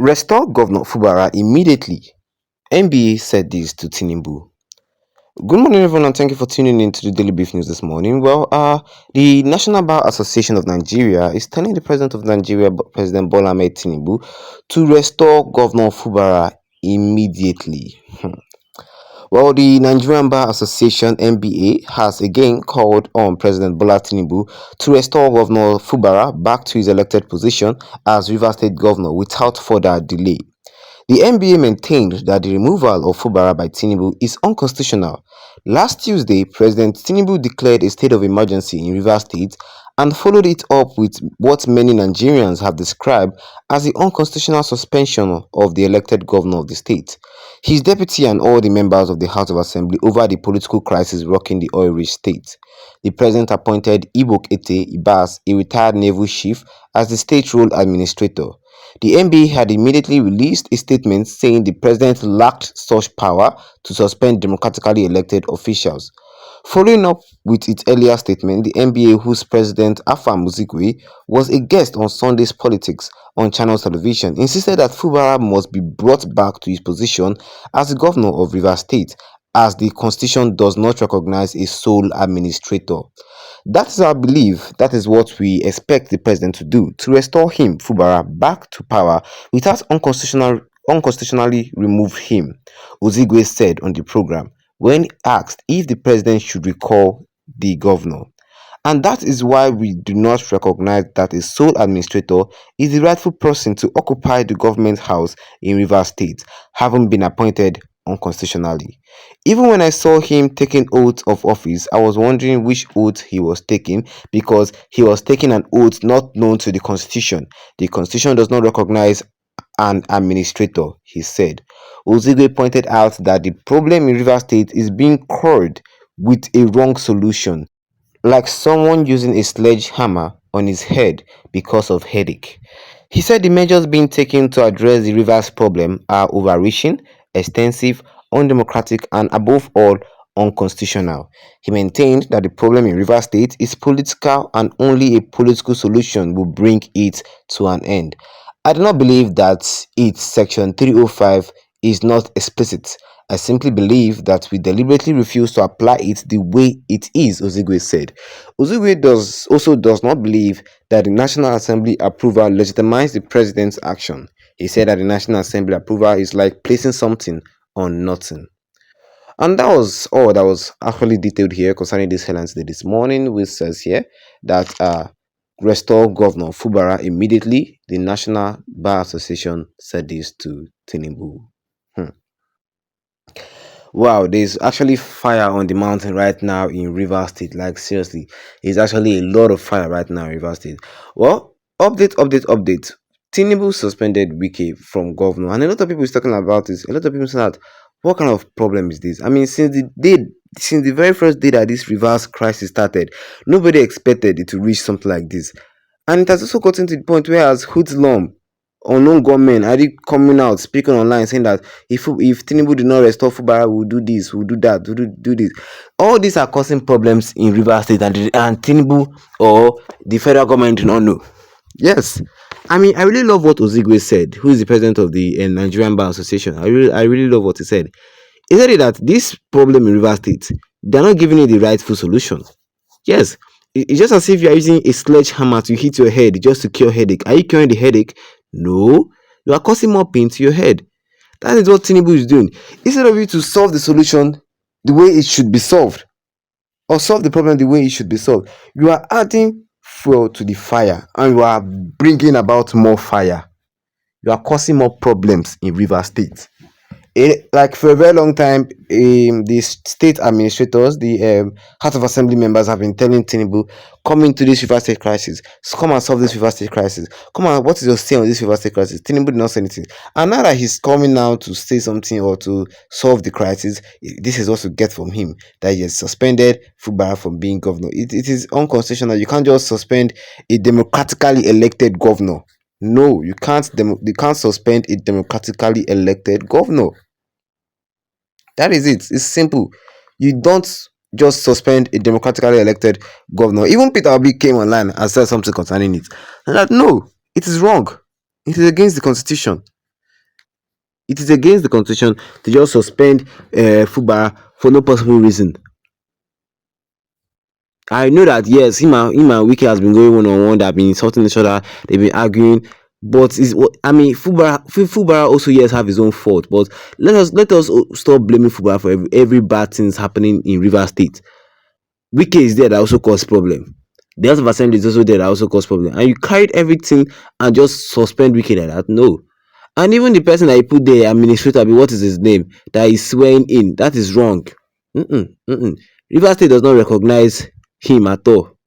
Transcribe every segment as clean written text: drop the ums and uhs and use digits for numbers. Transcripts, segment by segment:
Restore Governor Fubara immediately. NBA said this to Tinubu. Good morning, everyone, and thank you for tuning in to the Daily Brief News this morning. The National Bar Association of Nigeria is telling the President of Nigeria, President Bola Ahmed Tinubu, to restore Governor Fubara immediately. The Nigerian Bar Association (NBA) has again called on President Bola Tinubu to restore Governor Fubara back to his elected position as Rivers State Governor without further delay. The NBA maintained that the removal of Fubara by Tinubu is unconstitutional. Last Tuesday, President Tinubu declared a state of emergency in Rivers State and followed it up with what many Nigerians have described as the unconstitutional suspension of the elected governor of the state, his deputy and all the members of the House of Assembly over the political crisis rocking the oil-rich state. The president appointed Ibok Ete Ibas, a retired naval chief, as the state role administrator. The NBA had immediately released a statement saying the president lacked such power to suspend democratically elected officials. Following up with its earlier statement, the NBA, whose President Afam Osigwe was a guest on Sunday's Politics on Channels Television, insisted that Fubara must be brought back to his position as the governor of Rivers State, as the constitution does not recognize a sole administrator. That is our belief. That is what we expect the president to do, to restore him, Fubara, back to power without unconstitutionally remove him, Osigwe said on the program when asked if the president should recall the governor. And that is why we do not recognize that a sole administrator is the rightful person to occupy the government house in Rivers State, having been appointed unconstitutionally. Even when I saw him taking oath of office, I was wondering which oath he was taking, because he was taking an oath not known to the constitution. The constitution does not recognize an administrator, he said. Osigwe pointed out that the problem in Rivers State is being cured with a wrong solution, like someone using a sledgehammer on his head because of headache. He said the measures being taken to address the Rivers problem are overreaching, extensive, undemocratic, and above all, unconstitutional. He maintained that the problem in Rivers State is political and only a political solution will bring it to an end. I do not believe that its Section 305 is not explicit. I simply believe that we deliberately refuse to apply it the way it is, Osigwe said. Osigwe does not believe that the National Assembly approval legitimizes the president's action. He said that the National Assembly approval is like placing something on nothing. And that was all that was actually detailed here concerning this headlines this morning, which says here that restore Governor Fubara immediately. The National Bar Association said this to Tinubu. Wow, there's actually fire on the mountain right now in Rivers State. Like, seriously, there's actually a lot of fire right now in Rivers State. Well, update. Tinubu suspended Wike from governor, and a lot of people is talking about this. A lot of people say that, what kind of problem is this? I mean, since the very first day that this Rivers crisis started, nobody expected it to reach something like this, and it has also gotten to the point where as hoodlum unknown gunmen are coming out speaking online saying that if Tinubu did not restore Fubara, we'll do this, we'll do that, we'll do this. All these are causing problems in Rivers State, and Tinubu or the federal government do not know. Yes, I mean, I really love what Osigwe said, who is the president of the Nigerian Bar Association. I really love what he said. He said that this problem in Rivers State, they're not giving it the rightful solution. Yes, it's just as if you are using a sledgehammer to hit your head just to cure headache. Are you curing the headache? No, you are causing more pain to your head. That is what Tinubu is doing. Instead of you to solve the solution the way it should be solved, or solve the problem the way it should be solved, you are adding fuel to the fire and you are bringing about more fire. You are causing more problems in Rivers State. Like for a very long time, the state administrators, the House of Assembly members have been telling Tinubu, come into this Rivers State crisis, come and solve this Rivers State crisis. Come on, what is your say on this Rivers State crisis? Tinubu did not say anything. And now that he's coming now to say something or to solve the crisis, this is what to get from him, that he has suspended Fubara from being governor. It is unconstitutional. You can't just suspend a democratically elected governor. No, you can't. You can't suspend a democratically elected governor. That is it. It's simple. You don't just suspend a democratically elected governor. Even Peter Obi came online and said something concerning it. And that no, it is wrong. It is against the constitution. It is against the constitution to just suspend Fubara for no possible reason. I know that yes, him and Wiki has been going one on one. They've been insulting each other. They've been arguing. But I mean, Fubara also yes have his own fault. But let us stop blaming Fubara for every bad things happening in River State. Wiki is there that also cause problem. The House of Assembly is also there that also cause problem. And you carried everything and just suspend Wiki like that. No. And even the person that you put there, administrator, what is his name, that is swearing in, that is wrong. River State does not recognize him at all.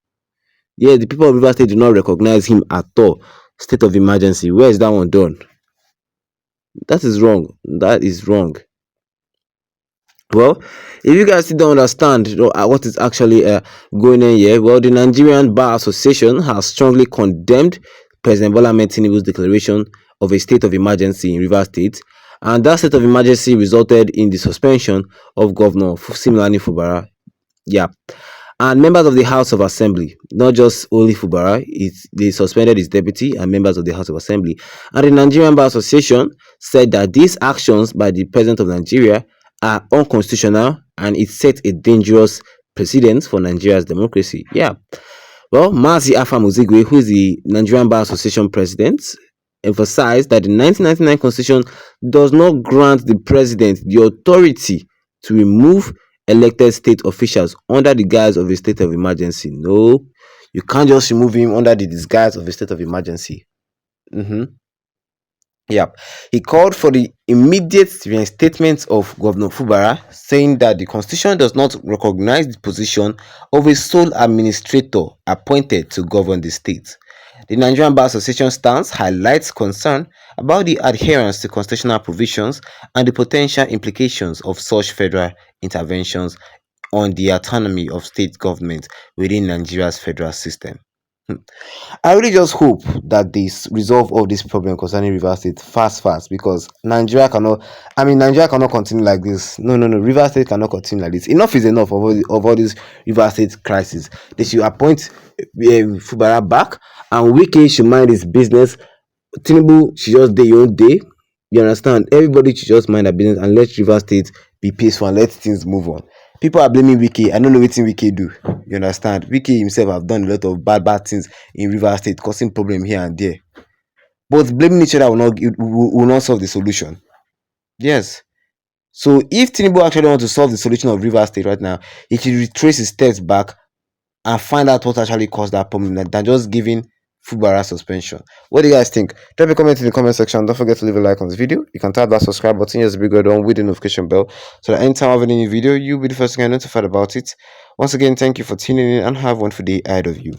Yeah, the people of River State do not recognize him at all. State of emergency. Where is that one done? That is wrong. That is wrong. Well, if you guys still don't understand what is actually going on here, well, the Nigerian Bar Association has strongly condemned President Bola Ahmed Tinubu's declaration of a state of emergency in Rivers State, and that state of emergency resulted in the suspension of Governor Siminalayi Fubara. Yeah, and members of the House of Assembly, not just only Fubara, they suspended his deputy and members of the House of Assembly. And the Nigerian Bar Association said that these actions by the President of Nigeria are unconstitutional and it set a dangerous precedent for Nigeria's democracy. Yeah. Well, Mazi Afam Osigwe, who is the Nigerian Bar Association president, emphasized that the 1999 constitution does not grant the president the authority to remove elected state officials under the guise of a state of emergency. No, you can't just remove him under the disguise of a state of emergency. Yeah, he called for the immediate reinstatement of Governor Fubara, saying that the constitution does not recognize the position of a sole administrator appointed to govern the state. The Nigerian Bar Association stance highlights concern about the adherence to constitutional provisions and the potential implications of such federal interventions on the autonomy of state government within Nigeria's federal system. I really just hope that they resolve all this problem concerning River State fast, because Nigeria cannot continue like this. No, River State cannot continue like this. Enough is enough of all this River State crisis. They should appoint Fubara back, and Wike should mind his business. Tinubu should just do your own day. You understand? Everybody should just mind their business and let River State be peaceful and let things move on. People are blaming Wike. I don't know what Wike do. You understand? Wike himself have done a lot of bad things in River State, causing problem here and there. But blaming each other will not solve the solution. Yes. So if Tinubu actually wants to solve the solution of River State right now, he should retrace his steps back and find out what actually caused that problem than just giving Fubara suspension. What do you guys think? Drop a comment in the comment section. Don't forget to leave a like on this video. You can tap that subscribe button, just big on with the notification bell, so that anytime I have a new video, you'll be the first to get notified about it. Once again, thank you for tuning in and have a wonderful day ahead of you.